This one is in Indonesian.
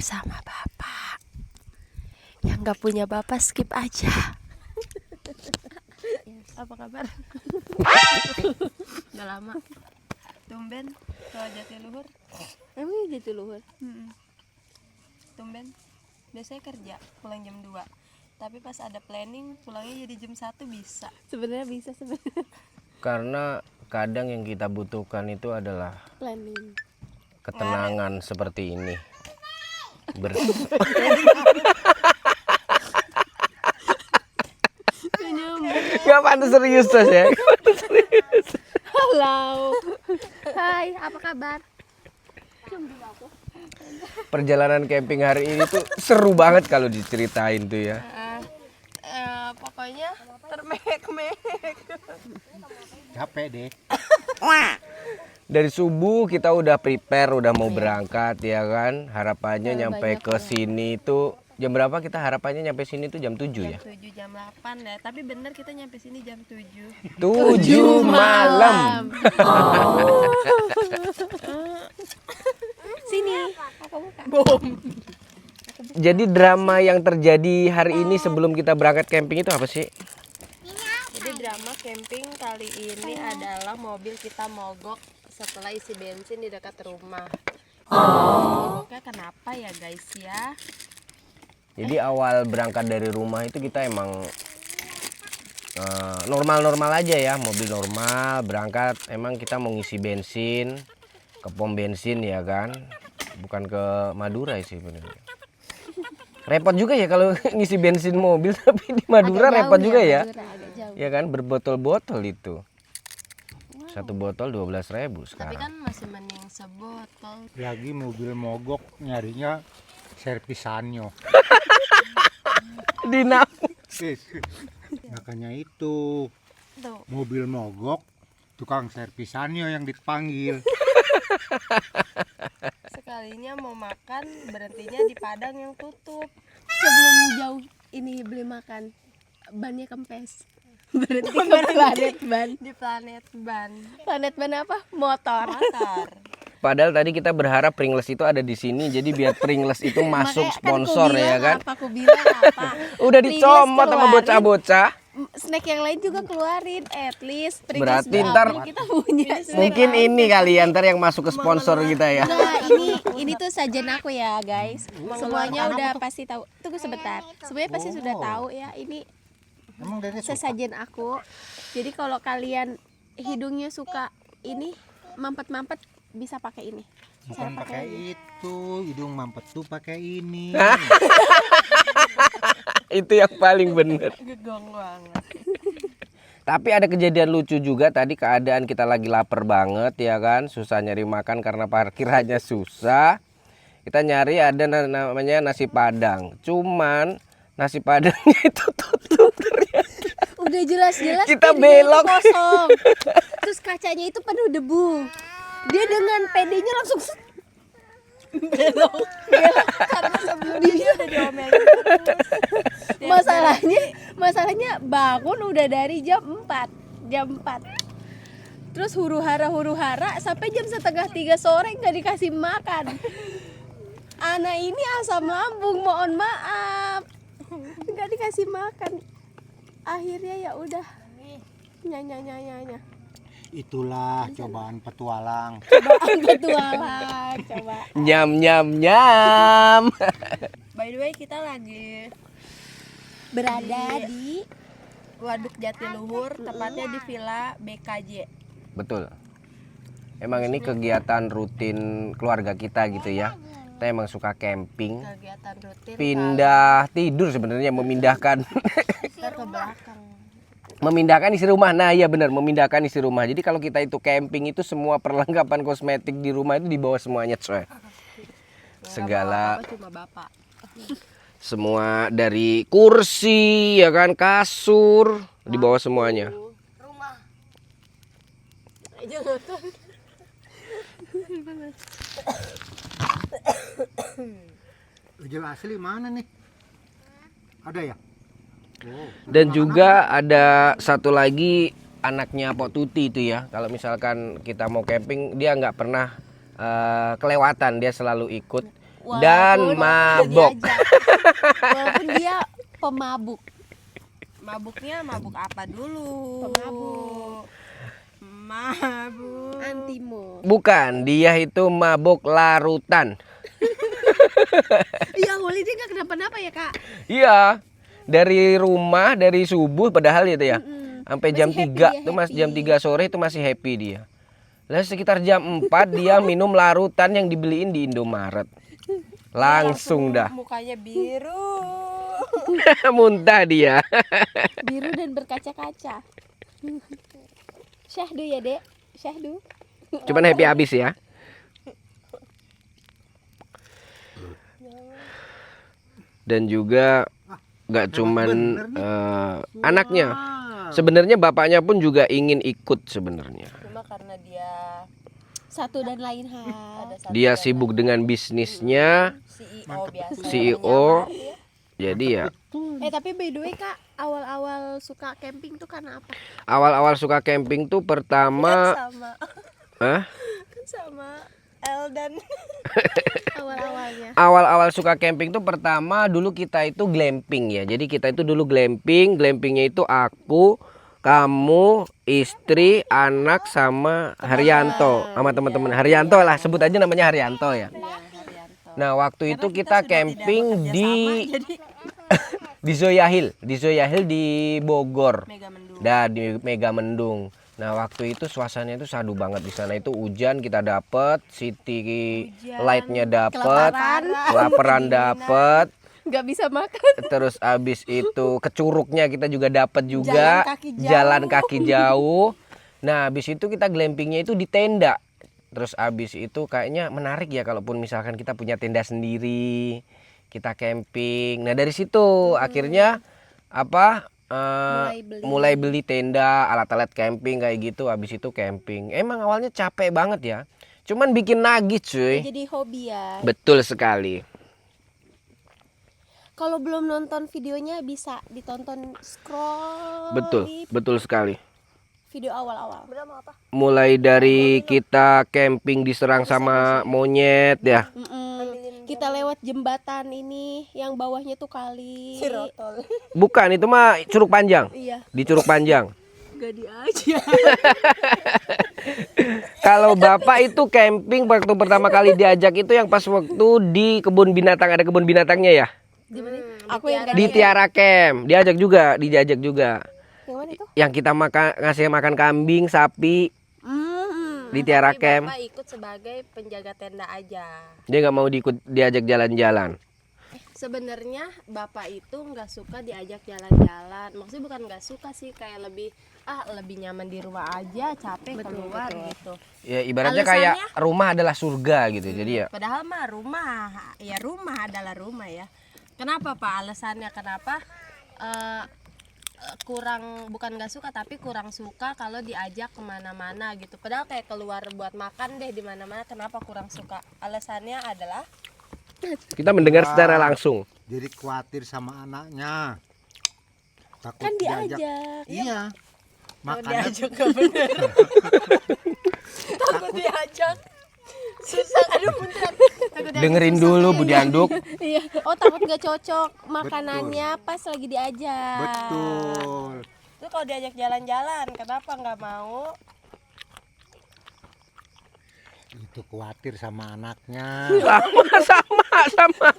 bersama Bapak. Yang gak punya Bapak skip aja. Apa kabar? Udah lama. Tumben ke Jatiluhur. Emang Jatiluhur? Tumben. Biasanya kerja pulang jam 2. Tapi pas ada planning pulangnya jadi jam 1 bisa. Sebenarnya bisa sebenarnya. Karena kadang yang kita butuhkan itu adalah Planning. ketenangan seperti ini. Gak pantas serius Tos ya. Halo. Hai, apa kabar? Perjalanan camping hari ini tuh seru banget kalau diceritain tuh ya. Pokoknya termehek-mehek. Capek deh. Dari subuh kita udah prepare, udah mau berangkat ya kan. Harapannya nyampe ke sini tuh jam berapa kita harapannya nyampe sini tuh jam 7 ya? Jam 7, jam 8 ya. Tapi bener kita nyampe sini jam 7. 7 malam. Sini. Apa buka? Bom. Jadi drama yang terjadi hari ini sebelum kita berangkat camping itu apa sih? Jadi drama camping kali ini adalah mobil kita mogok setelah isi bensin di dekat rumah. Mogoknya kenapa ya guys ya? Jadi awal berangkat dari rumah itu kita emang normal-normal aja ya, mobil normal berangkat. Emang kita mau ngisi bensin ke pom bensin ya kan, bukan ke Madura sih benernya. Repot juga ya kalau ngisi bensin mobil tapi di Madura repot juga ya. Ya kan berbotol-botol itu. Satu botol 12.000 Tapi sekarang. kan masih mending sebotol. Lagi mobil mogok nyarinya servisannya. Dinamis. Makanya itu Tuh. mobil mogok tukang servisannya yang dipanggil. Sekalinya mau makan berhentinya di Padang yang tutup. Sebelum jauh ini beli makan, bannya kempes. Berhenti ke Planet Ban. Di Planet Ban. Planet Ban apa? Motor. Motor. Padahal tadi kita berharap Pringles itu ada di sini, jadi biar Pringles itu masuk Makanya sponsor ya kan. Apa aku bilang apa? Udah Pringles dicomot sama keluarin. bocah-bocah. Snack yang lain juga keluarin, at least Pringles Berarti berapa ntar kita punya. mungkin ini kali ya ntar yang masuk ke sponsor kita ya. Nah, ini tuh sajen aku ya guys. Semuanya udah pasti tahu. Tunggu sebentar. Semuanya pasti sudah tahu ya. Ini Emang dari sesajen aku. Jadi kalau kalian hidungnya suka ini mampet-mampet bisa pakai ini. bukan pakai itu, hidung mampet tuh pakai ini. Itu yang paling bener. Gegong banget. Tapi ada kejadian lucu juga tadi, keadaan kita lagi lapar banget ya kan, susah nyari makan karena parkirannya susah. Kita nyari ada namanya nasi Padang. Cuman nasi Padangnya itu tutup ternyata. Udah jelas-jelas Kita pintunya itu belok. kosong. Terus kacanya itu penuh debu. Dia dengan pedenya langsung Belok karena sebelumnya dia udah diomelin terus. Masalahnya bangun udah dari jam 4. Terus huru-hara sampai jam 2:30 sore nggak dikasih makan. Anak ini asam lambung, mohon maaf. Nggak dikasih makan. Akhirnya ya udah. Nya. Itulah cobaan petualang. Cobaan petualang, coba. Nyam. By the way kita lagi Berada di Waduk Jatiluhur, tepatnya di Villa BKJ. Betul. Emang ini kegiatan rutin keluarga kita gitu ya. Kita emang suka camping. Kegiatan rutin Pindah tidur sebenarnya, memindahkan kita ke belakang. memindahkan isi rumah. Nah iya benar, memindahkan isi rumah. Jadi kalau kita itu camping itu semua perlengkapan kosmetik di rumah itu dibawa semuanya coy. Segala Apa cuma bapak. semua dari kursi ya kan, kasur dibawa semuanya. Rumah. Ujung asli mana nih? Ada ya? Oh. Dan juga ada satu lagi anaknya Pok Tuti itu ya. Kalau misalkan kita mau camping dia nggak pernah kelewatan, dia selalu ikut. dan Walaupun mabok. diajak. Walaupun dia pemabuk. Mabuknya mabuk apa dulu? Pemabuk. Mabuk. Antimo. Bukan, dia itu mabok larutan. Iya, Wali dia nggak kenapa-napa ya kak. Iya, dari rumah dari subuh padahal itu ya. Sampai jam Masih happy 3 dia, tuh Mas, jam happy. 3 sore itu masih happy dia. Lah sekitar jam 4 dia minum larutan yang dibeliin di Indomaret. Langsung dah Mukanya biru. muntah dia. Biru dan berkaca-kaca. Syahdu ya dek, syahdu. Cuman happy habis ya. Dan juga nggak cuman anaknya. Sebenarnya bapaknya pun juga ingin ikut sebenarnya. Cuma karena dia Satu dan lain hal. ada satu Dia dan sibuk dengan bisnisnya, CEO biasa. CEO. Jadi ya Tapi by the way kak, awal-awal suka camping tuh karena apa? awal-awal suka camping tuh pertama Sama Hah? sama Eldan. Awal-awalnya. Awal-awal suka camping tuh pertama dulu kita itu glamping ya. Jadi kita itu dulu glamping. Glampingnya itu aku, kamu, istri, anak sama Haryanto. Sama teman-teman Haryanto lah, sebut aja namanya Haryanto ya. Nah, waktu itu kita camping di di Zoya Hill, di Bogor. Megamendung. Di Megamendung. Nah, waktu itu suasananya itu sadu banget di sana. Itu hujan kita dapet, city light-nya dapet, kelaparan dapet, Nggak bisa makan. terus abis itu kecuruknya kita juga dapet juga, Jalan kaki jauh. jalan kaki jauh. Nah, abis itu kita glampingnya itu di tenda. Terus abis itu kayaknya menarik ya kalaupun misalkan kita punya tenda sendiri, kita camping. Nah, dari situ akhirnya apa? Mulai beli tenda, alat-alat camping kayak gitu. Habis itu camping. Emang awalnya capek banget ya. Cuman bikin nagih cuy. Jadi hobi ya. Betul sekali. Kalau belum nonton videonya bisa ditonton, scroll Betul sekali. video awal-awal. Mulai dari kita camping diserang sama monyet ya. Kita lewat jembatan ini yang bawahnya tuh kali. Cirotol. Bukan, itu mah Curug Panjang. Iya. Di Curug Panjang. Gak diajak. Kalau Bapak itu camping waktu pertama kali diajak itu yang pas waktu di kebun binatang, ada kebun binatangnya ya? Aku yang Di Tiara Camp. Diajak juga. Yang mana itu? Yang kita ngasih makan kambing, sapi di Tiara Tapi Camp. Bapak ikut sebagai penjaga tenda aja. Dia nggak mau diajak jalan-jalan. Sebenarnya Bapak itu nggak suka diajak jalan-jalan. Maksudnya bukan nggak suka sih, kayak lebih nyaman di rumah aja, capek keluar gitu. Ya ibaratnya Alasannya? kayak rumah adalah surga gitu. Jadi ya Padahal mah rumah adalah rumah ya. Kenapa Pak? Alasannya kenapa? Bukan nggak suka tapi kurang suka kalau diajak kemana-mana gitu. Padahal kayak keluar buat makan deh di mana-mana. Kenapa kurang suka? Alasannya adalah kita mendengar secara langsung. Jadi khawatir sama anaknya. Takut Kan diajak. diajak. Iya. kalau Makanya diajak nggak bener. Takut diajak. Susah, aduh muncrat. Takut diajak Dengerin susah. dulu Budi Anduk. Iya. Oh takut gak cocok makanannya pas lagi diajak. betul. Itu kalau diajak jalan-jalan, kenapa nggak mau? Itu khawatir sama anaknya. Sama.